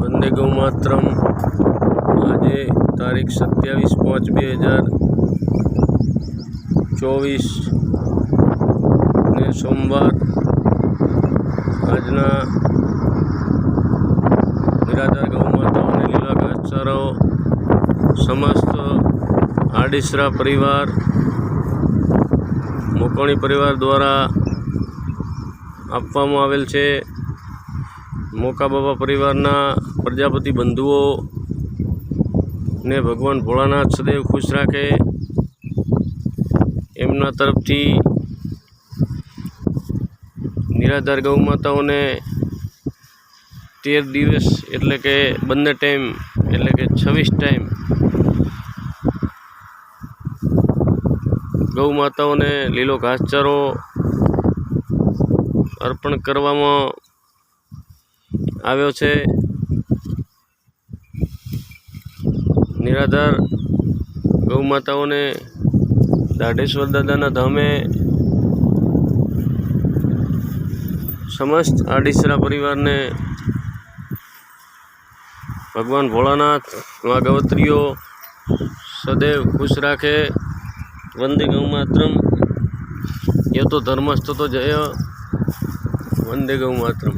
વંદે ગૌ માતરમ। આજે તારીખ 27/5/2024 ને સોમવાર। આજના નિરાધાર ગૌ માતાઓને લીલા ઘાસચારો સમસ્ત આડીસરા પરિવાર મોકણી પરિવાર દ્વારા આપવામાં આવેલ છે। મોકા બાબા પરિવારના પ્રજાપતિ બંધુઓ ને ભગવાન ભોળાનાથ સદૈવ ખુશ રાખે એમના તરફથી નિરાધાર ગૌ માતાઓને 13 દિવસ એટલે કે બંને ટાઈમ એટલે કે 26 ટાઈમ ગૌ માતાઓને લીલો ઘાસચારો અર્પણ કરવામાં આવ્યો છે। નિરાધાર ગૌ માતાઓને દાઢેશ્વર દાદાના ધામે સમસ્ત આડીસરા પરિવારને ભગવાન ભોળાનાથ મા ગવત્રીઓ સદૈવ ખુશ રાખે। વંદે ગૌ માતરમ। યતો ધર્મસ્થ તો જય। વંદે ગૌ માતરમ।